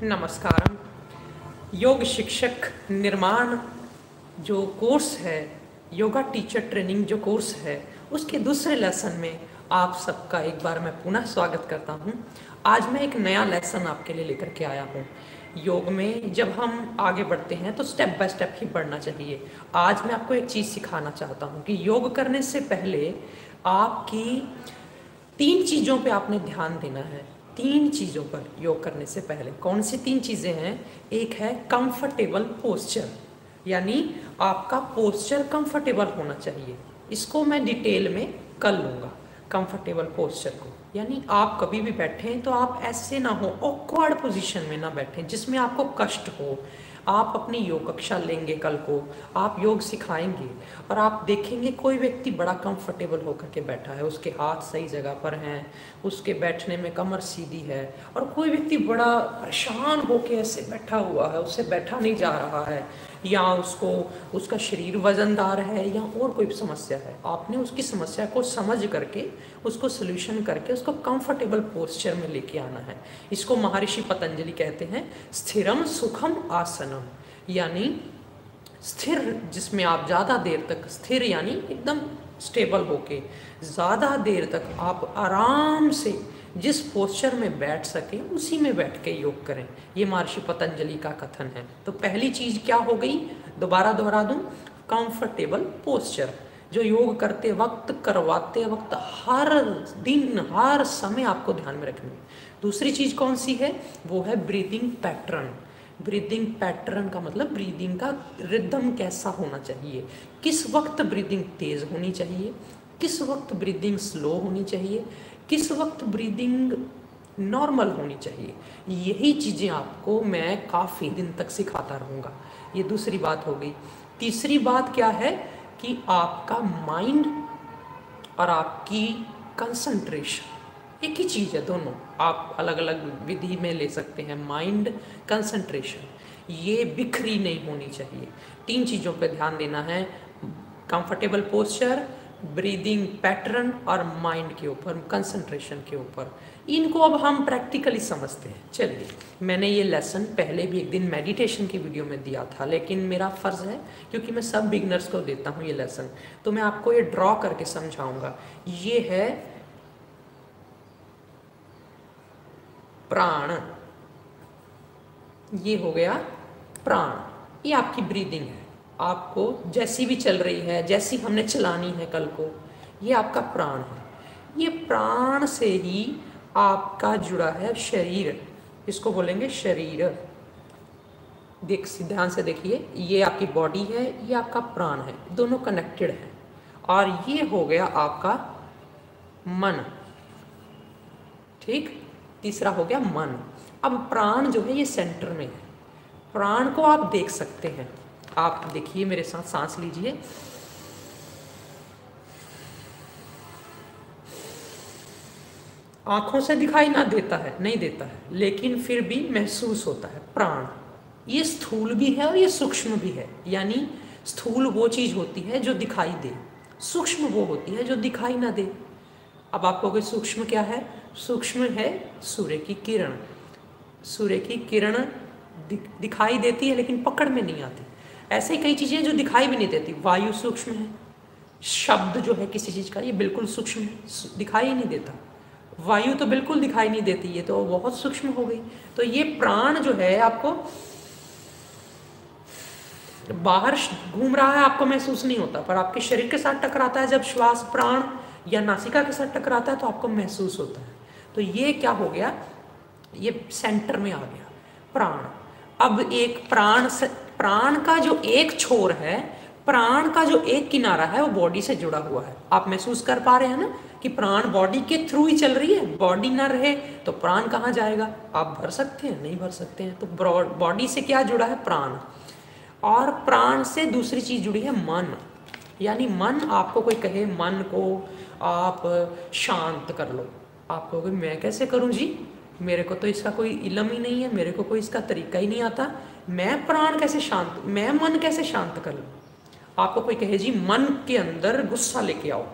नमस्कारम। योग शिक्षक निर्माण जो कोर्स है, योगा टीचर ट्रेनिंग जो कोर्स है, उसके दूसरे लेसन में आप सबका एक बार मैं पुनः स्वागत करता हूं। आज मैं एक नया लेसन आपके लिए लेकर के आया हूं। योग में जब हम आगे बढ़ते हैं तो स्टेप बाय स्टेप ही बढ़ना चाहिए। आज मैं आपको एक चीज़ सिखाना चाहता हूं कि योग करने से पहले आपकी 3 चीज़ों पे आपने ध्यान देना है। 3 चीज़ों पर योग करने से पहले कौन सी 3 चीज़ें हैं? एक है कंफर्टेबल पोस्चर, यानी आपका पोस्चर कंफर्टेबल होना चाहिए। इसको मैं डिटेल में कर लूँगा। कंफर्टेबल पोस्चर को यानी आप कभी भी बैठें तो आप ऐसे ना हो, ऑकवर्ड पोजीशन में ना बैठें जिसमें आपको कष्ट हो। आप अपनी योग कक्षा लेंगे, कल को आप योग सिखाएंगे और आप देखेंगे कोई व्यक्ति बड़ा कंफर्टेबल होकर के बैठा है, उसके हाथ सही जगह पर हैं, उसके बैठने में कमर सीधी है, और कोई व्यक्ति बड़ा परेशान होकर ऐसे बैठा हुआ है, उससे बैठा नहीं जा रहा है, या उसका शरीर वजनदार है, या और कोई समस्या है। आपने उसकी समस्या को समझ करके उसको सोल्यूशन करके उसको कंफर्टेबल पोस्चर में लेके आना है। इसको महर्षि पतंजलि कहते हैं स्थिरम सुखम आसनम, यानी स्थिर, जिसमें आप ज़्यादा देर तक स्थिर यानी एकदम स्टेबल होके ज़्यादा देर तक आप आराम से जिस पोस्चर में बैठ सकें उसी में बैठ के योग करें। ये महर्षि पतंजलि का कथन है। तो पहली चीज़ क्या हो गई, दोबारा दोहरा दूँ, कंफर्टेबल पोस्चर, जो योग करते वक्त, करवाते वक्त, हर दिन हर समय आपको ध्यान में रखनी है। दूसरी चीज़ कौन सी है? वो है ब्रीदिंग पैटर्न। ब्रीदिंग पैटर्न का मतलब ब्रीदिंग का रिदम कैसा होना चाहिए, किस वक्त ब्रीदिंग तेज होनी चाहिए, किस वक्त ब्रीदिंग स्लो होनी चाहिए, किस वक्त ब्रीदिंग नॉर्मल होनी चाहिए। यही चीज़ें आपको मैं काफ़ी दिन तक सिखाता रहूँगा। ये दूसरी बात हो गई। तीसरी बात क्या है कि आपका माइंड और आपकी कंसंट्रेशन एक ही चीज़ है, दोनों आप अलग अलग विधि में ले सकते हैं। माइंड, कंसंट्रेशन, ये बिखरी नहीं होनी चाहिए। 3 चीज़ों पे ध्यान देना है, कंफर्टेबल पोस्चर, ब्रीदिंग पैटर्न और माइंड के ऊपर, कंसंट्रेशन के ऊपर। इनको अब हम प्रैक्टिकली समझते हैं। चलिए, मैंने ये लेसन पहले भी एक दिन मेडिटेशन की वीडियो में दिया था, लेकिन मेरा फ़र्ज़ है क्योंकि मैं सब बिगनर्स को देता हूँ ये लेसन, तो मैं आपको ये ड्रॉ करके समझाऊंगा। ये है प्राण, ये हो गया प्राण, ये आपकी ब्रीदिंग है। आपको जैसी भी चल रही है, जैसी हमने चलानी है कल को, ये आपका प्राण है। ये प्राण से ही आपका जुड़ा है शरीर, इसको बोलेंगे शरीर। ध्यान से देखिए, ये आपकी बॉडी है, ये आपका प्राण है, दोनों कनेक्टेड हैं। और ये हो गया आपका मन, ठीक। तीसरा हो गया मन। अब प्राण जो है ये सेंटर में है। प्राण को आप देख सकते हैं, आप देखिए मेरे साथ, सांस लीजिए, आंखों से दिखाई ना देता है, नहीं देता है, लेकिन फिर भी महसूस होता है। प्राण ये स्थूल भी है और ये सूक्ष्म भी है। यानी स्थूल वो चीज़ होती है जो दिखाई दे, सूक्ष्म वो होती है जो दिखाई ना दे। अब आपको कोई सूक्ष्म क्या है? सूक्ष्म है सूर्य की किरण। सूर्य की किरण दिखाई देती है लेकिन पकड़ में नहीं आती। ऐसे ही कई चीज़ें जो दिखाई भी नहीं देती। वायु सूक्ष्म है, शब्द जो है किसी चीज़ का ये बिल्कुल सूक्ष्म है, दिखाई ही नहीं देता। वायु तो बिल्कुल दिखाई नहीं देती, ये तो बहुत सूक्ष्म हो गई। तो ये प्राण जो है आपको बाहर घूम रहा है, आपको महसूस नहीं होता, पर आपके शरीर के साथ टकराता है, जब श्वास प्राण या नासिका के साथ टकराता है तो आपको महसूस होता है। तो ये क्या हो गया, ये सेंटर में आ गया प्राण। अब एक प्राण का जो एक छोर है, प्राण का जो एक किनारा है वो बॉडी से जुड़ा हुआ है। आप महसूस कर पा रहे हैं ना कि प्राण बॉडी के थ्रू ही चल रही है। बॉडी ना रहे तो प्राण कहाँ जाएगा? आप भर सकते हैं? नहीं भर सकते हैं। तो बॉडी से क्या जुड़ा है? प्राण। और प्राण से दूसरी चीज़ जुड़ी है मन। यानी मन, आपको कोई कहे मन को आप शांत कर लो, आप कहोगे मैं कैसे करूं जी, मेरे को तो इसका कोई इल्म ही नहीं है, मेरे को कोई इसका तरीका ही नहीं आता, मैं प्राण कैसे शांत, मैं मन कैसे शांत कर लूँ। आपको कोई कहे जी मन के अंदर गुस्सा लेके आओ,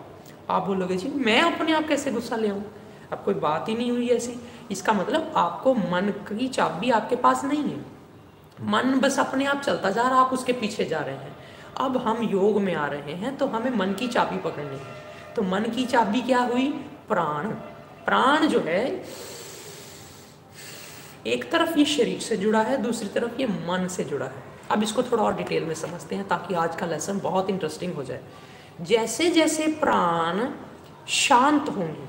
आप बोलोगे जी मैं अपने आप कैसे गुस्सा ले आऊँ। अब कोई बात ही नहीं हुई ऐसी, इसका मतलब आपको मन की चाबी आपके पास नहीं है, मन बस अपने आप चलता जा रहा, आप उसके पीछे जा रहे हैं। अब हम योग में आ रहे हैं तो हमें मन की चाबी पकड़नी है। तो मन की चाबी क्या हुई? प्राण। प्राण जो है एक तरफ ये शरीर से जुड़ा है, दूसरी तरफ ये मन से जुड़ा है। अब इसको थोड़ा और डिटेल में समझते हैं ताकि आज का लेसन बहुत इंटरेस्टिंग हो जाए। जैसे जैसे प्राण शांत होंगे,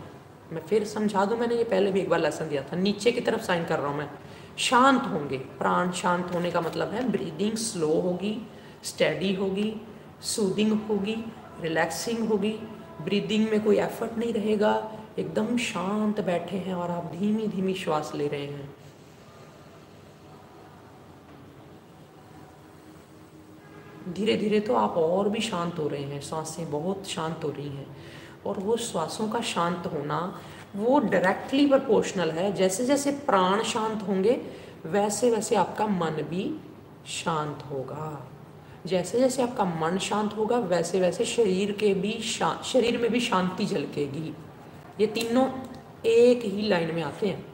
मैं फिर समझा दूं, मैंने ये पहले भी एक बार लेसन दिया था, नीचे की तरफ साइन कर रहा हूं मैं। शांत होंगे, प्राण शांत होने का मतलब है ब्रीदिंग स्लो होगी, स्टेडी होगी, सूदिंग होगी, रिलैक्सिंग होगी, ब्रीदिंग में कोई एफर्ट नहीं रहेगा, एकदम शांत बैठे हैं और आप धीमी धीमी श्वास ले रहे हैं। धीरे धीरे तो आप और भी शांत हो रहे हैं, सांसें बहुत शांत हो रही हैं, और वो श्वासों का शांत होना वो डायरेक्टली प्रोपोर्शनल है, जैसे जैसे प्राण शांत होंगे वैसे वैसे आपका मन भी शांत होगा। जैसे जैसे आपका मन शांत होगा वैसे वैसे शरीर में भी शांति झलकेगी। ये तीनों एक ही लाइन में आते हैं,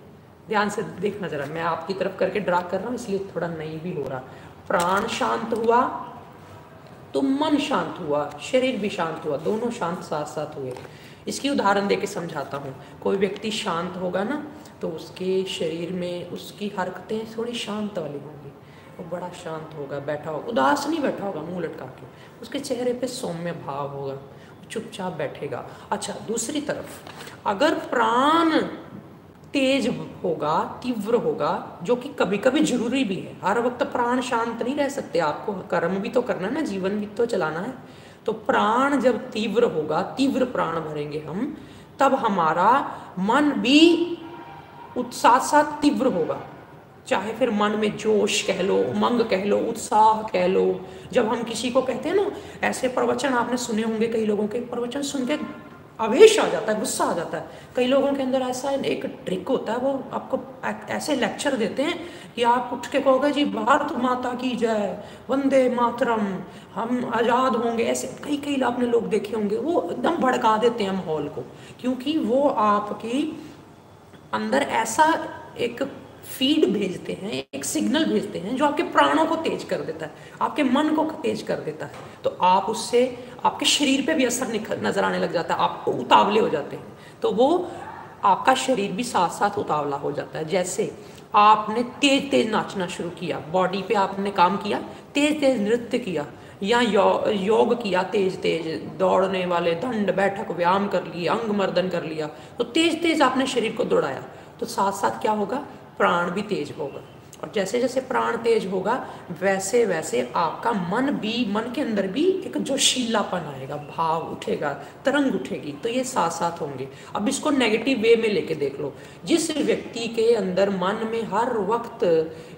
ध्यान से देखना जरा, मैं आपकी तरफ करके ड्रा कर रहा हूँ इसलिए थोड़ा नहीं भी हो रहा। प्राण शांत हुआ तो मन शांत हुआ, शरीर भी शांत हुआ, दोनों शांत साथ साथ हुए। इसकी उदाहरण देके समझाता हूँ। कोई व्यक्ति शांत होगा ना तो उसके शरीर में उसकी हरकतें थोड़ी शांत वाली होंगी, वो बड़ा शांत होगा, बैठा होगा, उदास नहीं बैठा होगा मुंह लटका के, उसके चेहरे पे सौम्य भाव होगा, चुपचाप बैठेगा। अच्छा, दूसरी तरफ अगर प्राण तेज होगा, तीव्र होगा, जो कि कभी कभी जरूरी भी है, हर वक्त प्राण शांत नहीं रह सकते, आपको कर्म भी तो करना है ना, जीवन भी तो चलाना है। तो प्राण जब तीव्र होगा, तीव्र प्राण भरेंगे हम, तब हमारा मन भी उत्साह साथ तीव्र होगा, चाहे फिर मन में जोश कह लो, उमंग कह लो, उत्साह कह लो। जब हम किसी को कहते हैं ना, ऐसे प्रवचन आपने सुने होंगे, कई लोगों के प्रवचन सुन के आवेश आ जाता है, गुस्सा आ जाता है। कई लोगों के अंदर ऐसा एक ट्रिक होता है, वो आपको ऐसे लेक्चर देते हैं कि आप उठ के कहोगे जी भारत माता की जय, वंदे मातरम, हम आज़ाद होंगे, ऐसे कई कई आपने लोग देखे होंगे। वो एकदम भड़का देते हैं माहौल को, क्योंकि वो आपकी अंदर ऐसा एक फीड भेजते हैं, एक सिग्नल भेजते हैं जो आपके प्राणों को तेज कर देता है, आपके मन को तेज कर देता है। तो आप उससे आपके शरीर पे भी असर नजर आने लग जाता है, आप उतावले हो जाते हैं, तो वो आपका शरीर भी साथ साथ उतावला हो जाता है। जैसे आपने तेज तेज नाचना शुरू किया, बॉडी पे आपने काम किया, तेज तेज नृत्य किया, या योग किया, तेज तेज दौड़ने वाले दंड बैठक व्यायाम कर लिए, अंग मर्दन कर लिया, तो तेज तेज आपने शरीर को दौड़ाया, तो साथ साथ क्या होगा, प्राण भी तेज होगा। और जैसे जैसे प्राण तेज होगा वैसे वैसे आपका मन के अंदर भी एक जोशीलापन आएगा, भाव उठेगा, तरंग उठेगी। तो ये साथ साथ होंगे। अब इसको नेगेटिव वे में लेके देख लो। जिस व्यक्ति के अंदर मन में हर वक्त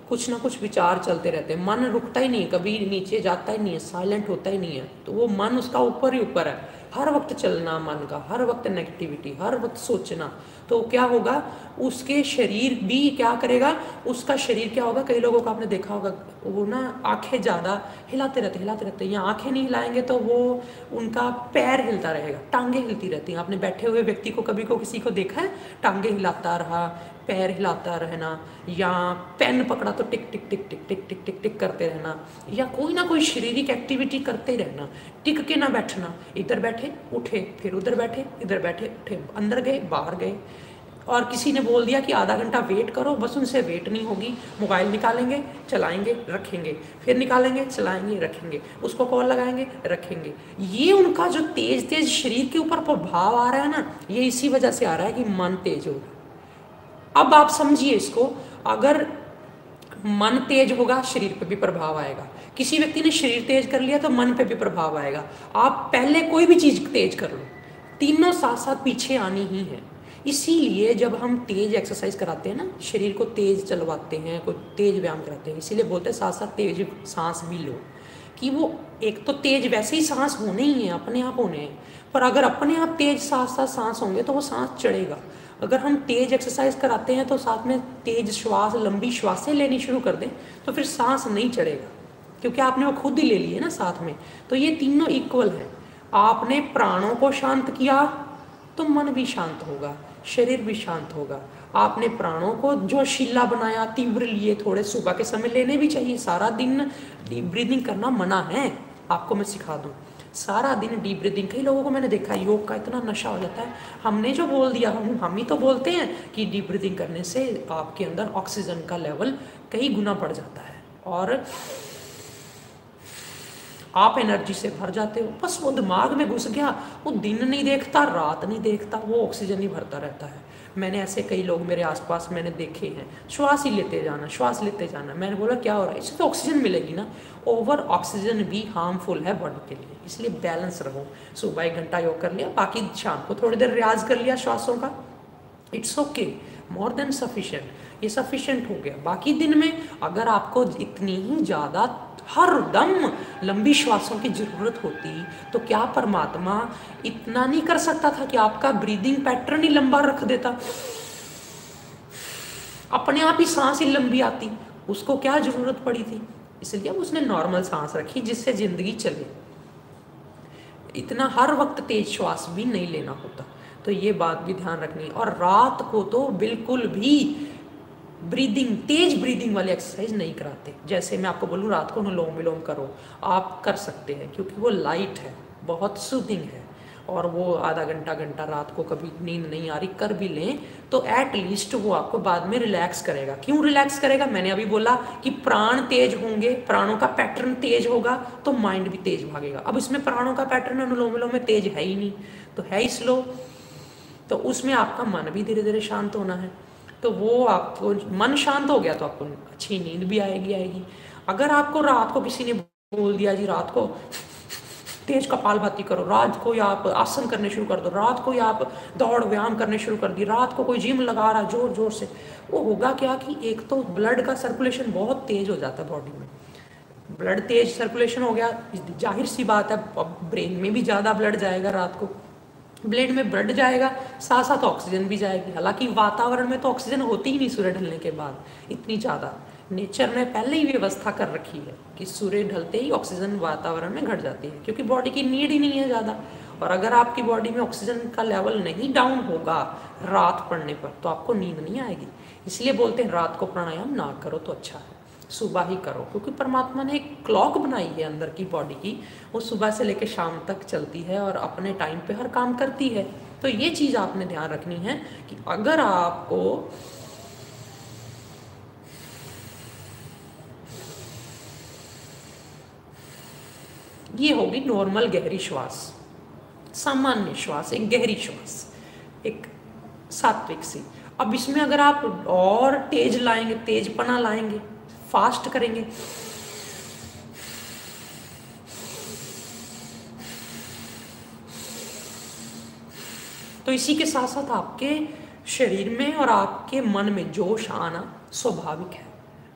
कुछ ना कुछ विचार चलते रहते हैं, मन रुकता ही नहीं, कभी नीचे जाता ही नहीं है, साइलेंट होता ही नहीं है, तो वो मन उसका ऊपर ही ऊपर है, हर वक्त चलना मन का, हर वक्त नेगेटिविटी, हर वक्त सोचना, तो क्या होगा, उसके शरीर भी क्या करेगा, उसका शरीर क्या होगा, कई लोगों को आपने देखा होगा वो ना आंखें ज़्यादा हिलाते रहते, या आंखें नहीं हिलाएंगे तो वो उनका पैर हिलता रहेगा, टांगे हिलती रहती हैं। आपने बैठे हुए व्यक्ति को कभी को किसी को देखा है टांगे हिलाता रहा, पैर हिलाता रहना, या पेन पकड़ा तो टिक टिक टिक टिक टिक टिक टिक टिक करते रहना, या कोई ना कोई शारीरिक एक्टिविटी करते रहना, टिक के ना बैठना, इधर बैठे उठे, फिर उधर बैठे इधर बैठे उठे, अंदर गए बाहर गए। और किसी ने बोल दिया कि आधा घंटा वेट करो, बस उनसे वेट नहीं होगी, मोबाइल निकालेंगे चलाएंगे रखेंगे, फिर निकालेंगे चलाएंगे रखेंगे, उसको कॉल लगाएंगे रखेंगे। ये उनका जो तेज तेज शरीर के ऊपर प्रभाव आ रहा है ना, ये इसी वजह से आ रहा है कि मन तेज हो रहा है। अब आप समझिए इसको, अगर मन तेज होगा शरीर पे भी प्रभाव आएगा। किसी व्यक्ति ने शरीर तेज कर लिया तो मन पे भी प्रभाव आएगा। आप पहले कोई भी चीज तेज कर लो, तीनों साथ साथ पीछे आनी ही है। इसीलिए जब हम तेज एक्सरसाइज कराते हैं ना, शरीर को तेज चलवाते हैं, कोई तेज व्यायाम कराते हैं, इसीलिए बोलते हैं साथ साथ तेज सांस भी लो, कि वो एक तो तेज वैसे ही सांस होने ही है, अपने आप होने हैं, पर अगर अपने आप तेज साथ साथ सांस होंगे तो वो सांस चढ़ेगा। अगर हम तेज एक्सरसाइज कराते हैं तो साथ में तेज श्वास, लंबी श्वासें लेनी शुरू कर दें तो फिर सांस नहीं चढ़ेगा, क्योंकि आपने वो खुद ही ले ली है ना साथ में। तो ये तीनों इक्वल है। आपने प्राणों को शांत किया तो मन भी शांत होगा, शरीर भी शांत होगा। आपने प्राणों को जो शीला बनाया, तीव्र लिए, थोड़े सुबह के समय लेने भी चाहिए। सारा दिन डीप ब्रीदिंग करना मना है, आपको मैं सिखा दूं। सारा दिन डीप ब्रीदिंग, कई लोगों को मैंने देखा है योग का इतना नशा हो जाता है। हमने जो बोल दिया, हम ही तो बोलते हैं कि डीप ब्रीदिंग करने से आपके अंदर ऑक्सीजन का लेवल कई गुना बढ़ जाता है और आप एनर्जी से भर जाते हो। बस वो दिमाग में घुस गया, वो दिन नहीं देखता, रात नहीं देखता, वो ऑक्सीजन ही भरता रहता है। मैंने ऐसे कई लोग मेरे आसपास मैंने देखे हैं, श्वास ही लेते जाना, श्वास लेते जाना। मैंने बोला क्या हो रहा है? इससे तो ऑक्सीजन मिलेगी ना। ओवर ऑक्सीजन भी हार्मफुल है बॉडी के लिए, इसलिए बैलेंस रहो। सुबह 1 घंटा योग कर लिया, बाकी शाम को थोड़ी देर रियाज कर लिया श्वासों का, it's okay, more than sufficient, ये सफिशिएंट हो गया। बाकी दिन में अगर आपको इतनी ही ज़्यादा हर दम लंबी श्वासों की ज़रूरत होती तो क्या परमात्मा इतना नहीं कर सकता था कि आपका ब्रीदिंग पैटर्न ही लंबा रख देता? अपने आप ही सांस ही लंबी आती, उसको क्या ज़रूरत पड़ी थी? इसलिए उसने नॉर्मल सांस रखी जिससे ज़िंदगी चले। इतना हर वक्त तेज श्वास भी नहीं लेना होता, तो ये बात भी ध्यान रखनी। और रात को तो बिल्कुल भी ब्रीदिंग, तेज ब्रीदिंग वाली एक्सरसाइज नहीं कराते। जैसे मैं आपको बोलूँ रात को अनुलोम विलोम करो, आप कर सकते हैं क्योंकि वो लाइट है, बहुत सूदिंग है, और वो आधा घंटा रात को कभी नींद नहीं आ रही कर भी लें तो एट लीस्ट वो आपको बाद में रिलैक्स करेगा। क्यों रिलैक्स करेगा? मैंने अभी बोला कि प्राण तेज होंगे, प्राणों का पैटर्न तेज होगा तो माइंड भी तेज भागेगा। अब इसमें प्राणों का पैटर्न अनुलोम विलोम में तेज है ही नहीं, तो है ही स्लो, तो उसमें आपका मन भी धीरे धीरे शांत होना है। तो वो आपको मन शांत हो गया तो आपको अच्छी नींद भी आएगी। अगर आपको रात को किसी ने बोल दिया जी रात को तेज कपालभाति करो, रात को या आप आसन करने शुरू कर दो, रात को या आप दौड़ व्यायाम करने शुरू कर दी, रात को कोई जिम लगा रहा जोर जोर से, वो होगा क्या कि एक तो ब्लड का सर्कुलेशन बहुत तेज हो जाता है बॉडी में। ब्लड तेज सर्कुलेशन हो गया, जाहिर सी बात है ब्रेन में भी ज़्यादा ब्लड जाएगा, रात को ब्लड में ब्लड जाएगा, साथ साथ ऑक्सीजन भी जाएगी। हालांकि वातावरण में तो ऑक्सीजन होती ही नहीं सूर्य ढलने के बाद इतनी ज़्यादा, नेचर ने पहले ही व्यवस्था कर रखी है कि सूर्य ढलते ही ऑक्सीजन वातावरण में घट जाती है, क्योंकि बॉडी की नीड ही नहीं है ज़्यादा। और अगर आपकी बॉडी में ऑक्सीजन का लेवल नहीं डाउन होगा रात पड़ने पर तो आपको नींद नहीं आएगी। इसलिए बोलते हैं रात को प्राणायाम ना करो तो अच्छा है, सुबह ही करो, क्योंकि परमात्मा ने एक क्लॉक बनाई है अंदर की बॉडी की, वो सुबह से लेकर शाम तक चलती है और अपने टाइम पे हर काम करती है। तो ये चीज़ आपने ध्यान रखनी है कि अगर आपको ये होगी नॉर्मल गहरी श्वास, सामान्य श्वास, एक गहरी श्वास, एक सात्विक सी। अब इसमें अगर आप और तेज लाएंगे, तेजपना लाएंगे, फास्ट करेंगे, तो इसी के साथ साथ आपके शरीर में और आपके मन में जोश आना स्वाभाविक है,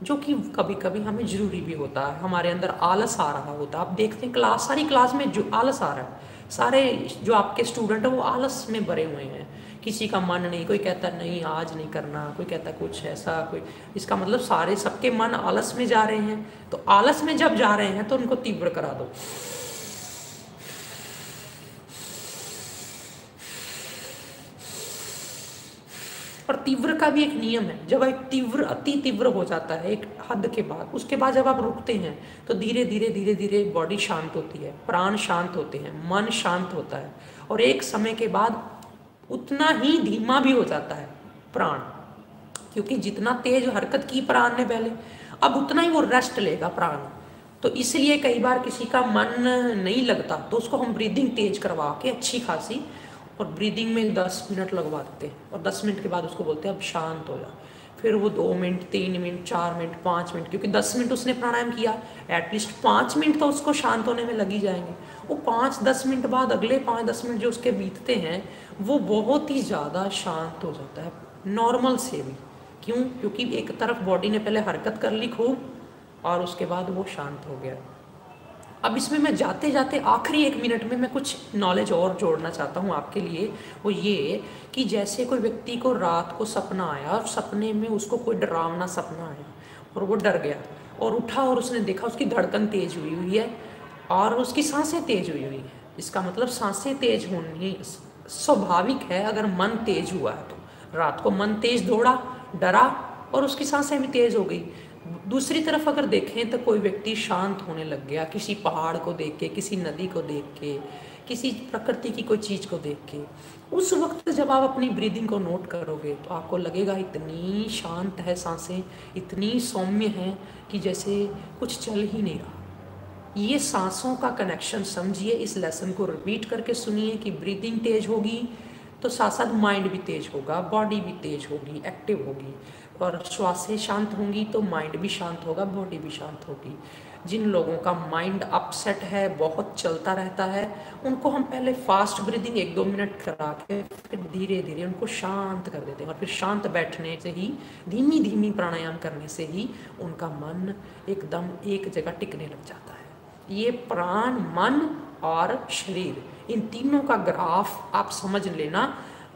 जो कि कभी कभी हमें जरूरी भी होता है। हमारे अंदर आलस आ रहा होता है, आप देखते हैं सारी क्लास में जो आलस आ रहा है, सारे जो आपके स्टूडेंट हैं वो आलस में भरे हुए हैं, किसी का मन नहीं, कोई कहता नहीं आज नहीं करना, कोई कहता कुछ ऐसा, कोई, इसका मतलब सारे सबके मन आलस में जा रहे हैं। तो आलस में जब जा रहे हैं तो उनको तीव्र करा दो। और तीव्र का भी एक नियम है, जब एक तीव्र अति तीव्र हो जाता है एक हद के बाद, उसके बाद जब आप रुकते हैं तो धीरे धीरे बॉडी शांत होती है, प्राण शांत होते हैं, मन शांत होता है, और एक समय के बाद उतना ही धीमा भी हो जाता है प्राण, क्योंकि जितना तेज हरकत की प्राण ने पहले, अब उतना ही वो रेस्ट लेगा प्राण। तो इसलिए कई बार किसी का मन नहीं लगता तो उसको हम ब्रीदिंग तेज करवा के अच्छी खासी, और ब्रीदिंग में 10 मिनट लगवा देते हैं, और 10 मिनट के बाद उसको बोलते हैं अब शांत हो जा। फिर वो 2 मिनट, 3 मिनट, 4 मिनट, 5 मिनट, क्योंकि 10 मिनट उसने प्राणायाम किया, एटलीस्ट 5 मिनट तो उसको शांत होने में लग ही जाएंगे। वो 5-10 मिनट बाद अगले 5-10 मिनट जो उसके बीतते हैं वो बहुत ही ज़्यादा शांत हो जाता है नॉर्मल से भी। क्यों? क्योंकि एक तरफ बॉडी ने पहले हरकत कर ली खूब और उसके बाद वो शांत हो गया। अब इसमें मैं जाते जाते आखिरी 1 मिनट में मैं कुछ नॉलेज और जोड़ना चाहता हूँ आपके लिए, वो ये कि जैसे कोई व्यक्ति को रात को सपना आया और सपने में उसको कोई डरावना सपना आया और वो डर गया और उठा और उसने देखा उसकी धड़कन तेज हुई है और उसकी सांसें तेज हुई है। इसका मतलब सांसें तेज होनी स्वाभाविक है अगर मन तेज हुआ है तो। रात को मन तेज दौड़ा, डरा और उसकी सांसें भी तेज हो गई। दूसरी तरफ अगर देखें तो कोई व्यक्ति शांत होने लग गया किसी पहाड़ को देख के, किसी नदी को देख के, किसी प्रकृति की कोई चीज़ को देख के, उस वक्त जब आप अपनी ब्रीदिंग को नोट करोगे तो आपको लगेगा इतनी शांत है सांसें, इतनी सौम्य हैं कि जैसे कुछ चल ही नहीं रहा। ये सांसों का कनेक्शन समझिए, इस लेसन को रिपीट करके सुनिए कि ब्रीदिंग तेज होगी तो साथ साथ माइंड भी तेज होगा, बॉडी भी तेज होगी, एक्टिव होगी, और श्वासें शांत होंगी तो माइंड भी शांत होगा, बॉडी भी शांत होगी। जिन लोगों का माइंड अपसेट है, बहुत चलता रहता है, उनको हम पहले फास्ट ब्रीदिंग 1-2 मिनट करा के फिर धीरे धीरे उनको शांत कर देते हैं, और फिर शांत बैठने से ही, धीमी धीमी प्राणायाम करने से ही उनका मन एकदम एक जगह टिकने लग जाता है। ये प्राण, मन और शरीर, इन तीनों का ग्राफ आप समझ लेना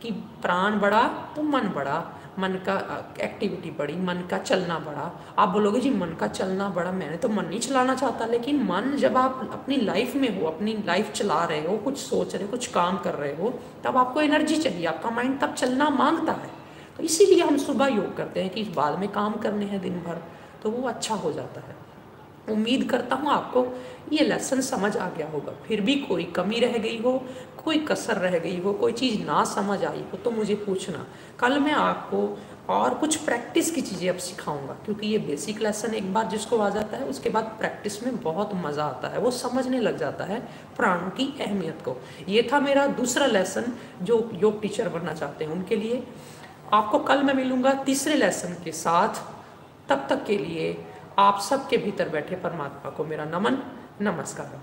कि प्राण बढ़ा तो मन बढ़ा, मन का एक्टिविटी बढ़ी, मन का चलना बढ़ा। आप बोलोगे जी मन का चलना बढ़ा, मैंने तो मन नहीं चलाना चाहता, लेकिन मन जब आप अपनी लाइफ में हो, अपनी लाइफ चला रहे हो, कुछ सोच रहे हो, कुछ काम कर रहे हो, तब आपको एनर्जी चाहिए, आपका माइंड तब चलना मांगता है। तो इसीलिए हम सुबह योग करते हैं कि बाद में काम करने हैं दिन भर, तो वो अच्छा हो जाता है। उम्मीद करता हूँ आपको ये लेसन समझ आ गया होगा। फिर भी कोई कमी रह गई हो, कोई कसर रह गई हो, कोई चीज़ ना समझ आई हो तो मुझे पूछना। कल मैं आपको और कुछ प्रैक्टिस की चीज़ें अब सिखाऊंगा, क्योंकि ये बेसिक लेसन एक बार जिसको आ जाता है उसके बाद प्रैक्टिस में बहुत मज़ा आता है, वो समझने लग जाता है प्राणों की अहमियत को। ये था मेरा दूसरा लेसन जो योग टीचर बनना चाहते हैं उनके लिए। आपको कल मैं मिलूँगा तीसरे लेसन के साथ। तब तक के लिए आप सबके भीतर बैठे परमात्मा को मेरा नमन, नमस्कार।